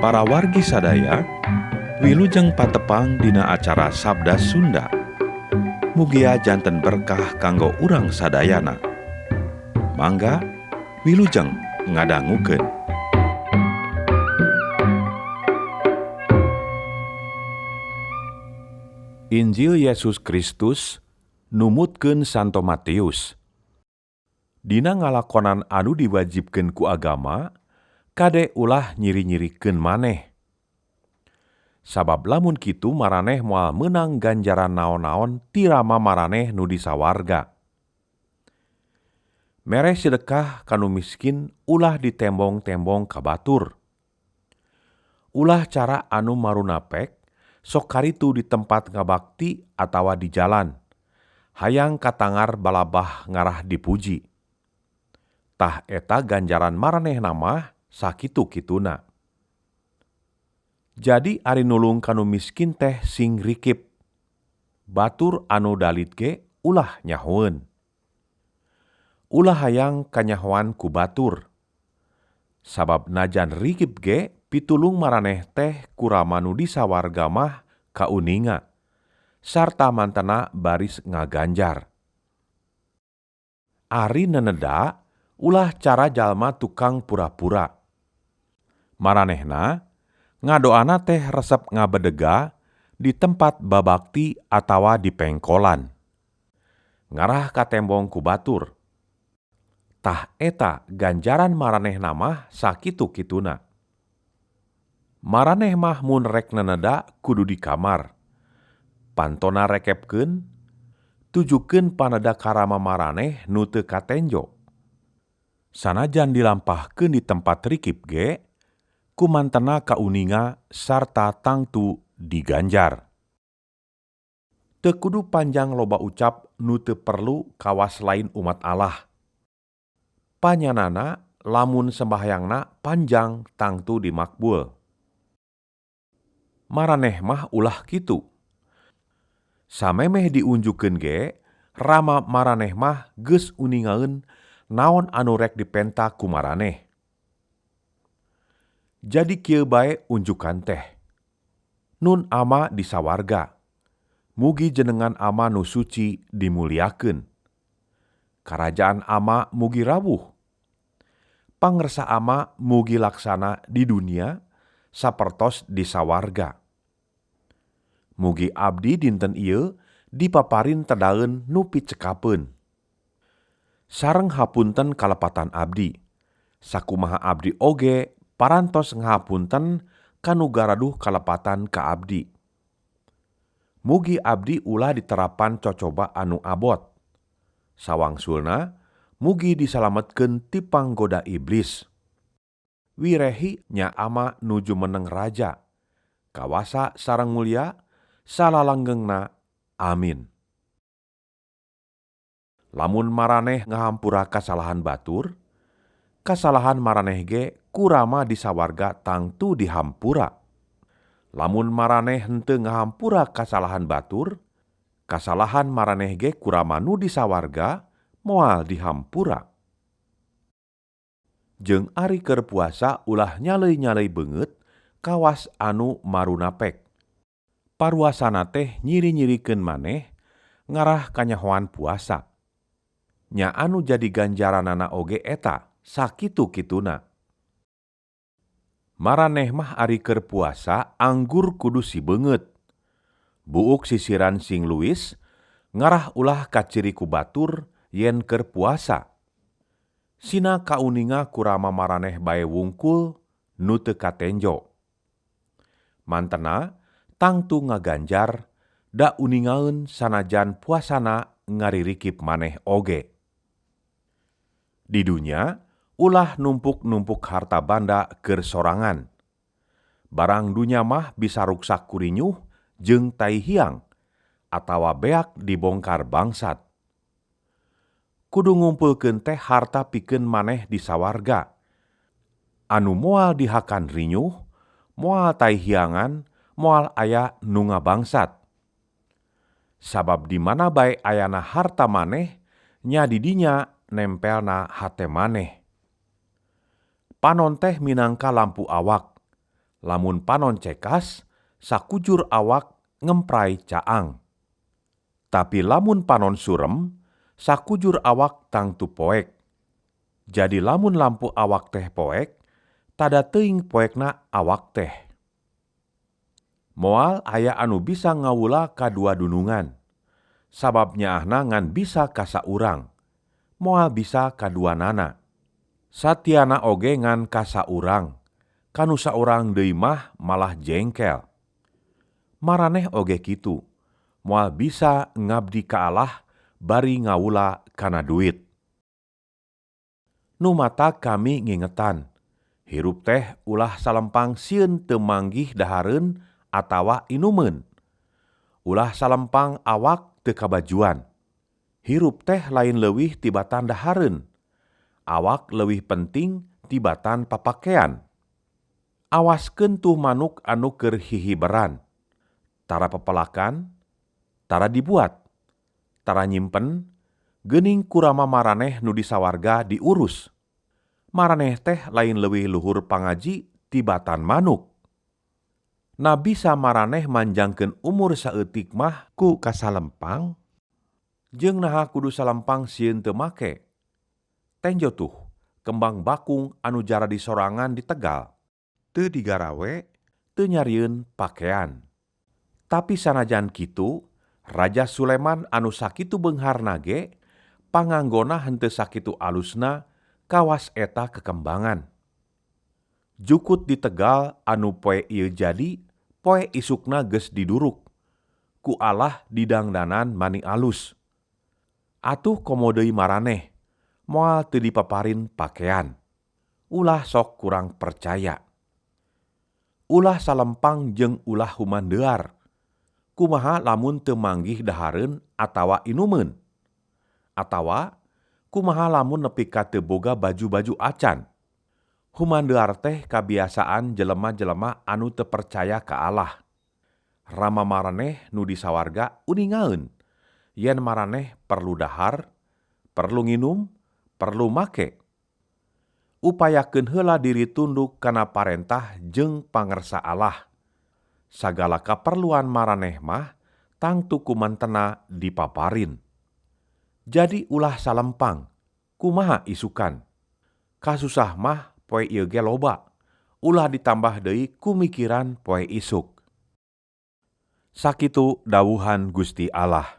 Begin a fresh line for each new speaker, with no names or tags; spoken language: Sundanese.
Para wargi sadaya, wilujeng patepang dina acara Sabda Sunda. Mugia janten berkah kanggo urang sadayana. Mangga wilujeng ngadangukeun. Injil Yesus Kristus numutkeun Santo Matius. Dina ngalakonan anu diwajibkeun ku agama, kade ulah nyiri-nyirikeun maneh. Sabab lamun kitu maraneh moal meunang ganjaran naon-naon ti rama maraneh nu di sawarga. Mere sedekah kanu miskin ulah ditembong-tembong ka batur. Ulah cara anu marunapek sok karitu di tempat ngabakti atawa di jalan. Hayang katangar balabah ngarah dipuji. Tah eta ganjaran maranehna mah sakitu-kituna. Jadi ari nulung kanu miskin teh sing rikip. Batur anu dalit ge ulah nyahoeun. Ulah hayang kanyahoan ku batur. Sabab najan rikip ge pitulung maraneh teh ku rama nu di sawarga mah kauninga. Sarta mantena baris ngaganjar. Ari neneda ulah cara jalma tukang pura-pura. Maranehna ngadoana teh resep ngabedega di tempat babakti atawa di pengkolan. Ngarah ka tembong ku batur. Tah eta ganjaran maranehna mah sakitu-kituna. Maraneh mah mun rek neneda kudu di kamar. Pantona rekepkeun, tujukeun paneda karama maraneh nu teu katenjo. Sanajan dilampahkeun di tempat rikip ge, kumantena kauninga sarta tangtu diganjar. Teu kudu panjang loba ucap nu teu perlu kawas lain umat Allah. Panyanana lamun sembahyangna panjang tangtu dimakbul. Maraneh mah ulah kitu. Samemeh diunjukeun ge, rama maraneh mah geus uningaeun naon anu rek dipenta ku maraneh. Jadi kieu bae unjukan teh. Nun ama di sawarga. Mugi jenengan ama nu suci dimuliakeun. Karajaan ama mugi rawuh. Pangresa ama mugi laksana di dunia sapertos di sawarga. Mugi abdi dinten ieu dipaparin tedaeun nu picekapeun. Sareng hapunten kalepatan abdi. Sakumaha abdi oge parantos ngahapunten kanu garaduh kalepatan ka abdi. Mugi abdi ulah diterapan cocoba anu abot. Sawangsulna, mugi disalametkeun ti panggoda iblis. Wirehi nya ama nuju meneng raja. Kawasa sareng mulia, salalanggengna. Amin. Lamun maraneh ngahampura kasalahan batur, kasalahan maraneh ge kurama di sawarga tangtu dihampura. Lamun maraneh henteu ngahampura kasalahan batur, kasalahan maraneh ge kurama nu di sawarga moal dihampura. Jeung ari keur puasa ulah nyalei-nyalei beungeut kawas anu marunapek. Paruasana teh nyiri-nyirikeun maneh ngarah kanyahoan puasa. Nya anu jadi ganjaranana oge eta sakitu-kituna. Maraneh mah ari keur puasa anggur kudu sibeungeut. Buuk sisiran sing luis ngarah ulah kaciri ku batur yen keur puasa. Sina kauninga kurama maraneh bae wungkul nu teu katenjo. Mantena tangtu ngaganjar da uningaeun sanajan puasana ngaririkip maneh oge. Di dunya ulah numpuk-numpuk harta banda keur sorangan. Barang dunya mah bisa ruksak kurinyuh jeung tai hiang, atawa beak dibongkar bangsat. Kudu ngumpulkeun teh harta pikeun maneh di sawarga. Anu moal dihakan rinyuh, moal tai hiangan, moal aya nu ngabangsat. Sabab di mana bae ayana harta maneh, nya di dinya nempelna hate maneh. Panon teh minangka lampu awak. Lamun panon cekas, sakujur awak ngemprai caang. Tapi lamun panon surem, sakujur awak tangtu poek. Jadi lamun lampu awak teh poek, tada teuing poekna awak teh. Moal aya anu bisa ngawula kadua dunungan. Sababnya ahna ngan bisa ka saurang. Moal bisa kaduanana. Satiana oge ngan ka saurang. Kanu saurang deui mah malah jengkel. Maraneh oge kitu. Moal bisa ngabdi ka Allah bari ngawula kana duit. Nu mata kami ngingetan. Hirup teh ulah salempang sieun teu manggih dahareun atawa inumeun. Ulah salempang awak teu kabajuan. Hirup teh lain leuwih tibatan dahareun. Awak leuwih penting tibatan papakean. Awaskeun tuh manuk anu keur hihiberan. Tara pepelakan, tara dibuat, tara nyimpen, geuning kurama maraneh nu di sawarga diurus. Maraneh teh lain leuwih luhur pangaji tibatan manuk. Na bisa maraneh manjangkeun umur saeutik mah ku kasalempang, jeung naha kudu salempang sieun teu make. Tenjo tuh, kembang bakung anu jara di sorangan di Tegal. Teu digarawe, teu nyarieun pakean. Tapi sanajan kitu, Raja Suleman anu sakitu beungharna ge, panganggona henteu sakitu alusna kawas eta kekembangan. Jukut di Tegal anu poe ieu jadi, poe isukna geus diduruk. Ku Allah didangdanan mani alus. Atuh komo deui maraneh, moal teu dipaparin pakean. Ulah sok kurang percaya. Ulah salempang jeung ulah humandeuar. Kumaha lamun teu manggih dahareun atawa inumeun? Atawa kumaha lamun nepi ka teu boga baju-baju acan? Humandeuar teh kabiasaan jelema-jelema anu teu percaya ka Allah. Rama maraneh nu di sawarga uningaeun yen maraneh perlu dahar, perlu nginum, perlu make. Upayakeun heula diri tunduk kana parentah jeung pangersa Allah. Sagala kaperluan maraneh mah tangtu kumantena dipaparin. Jadi ulah salempang, kumaha isukan. Kasusah mah poe ieu ge loba, ulah ditambah deui ku mikiran poe isuk. Sakitu dawuhan Gusti Allah.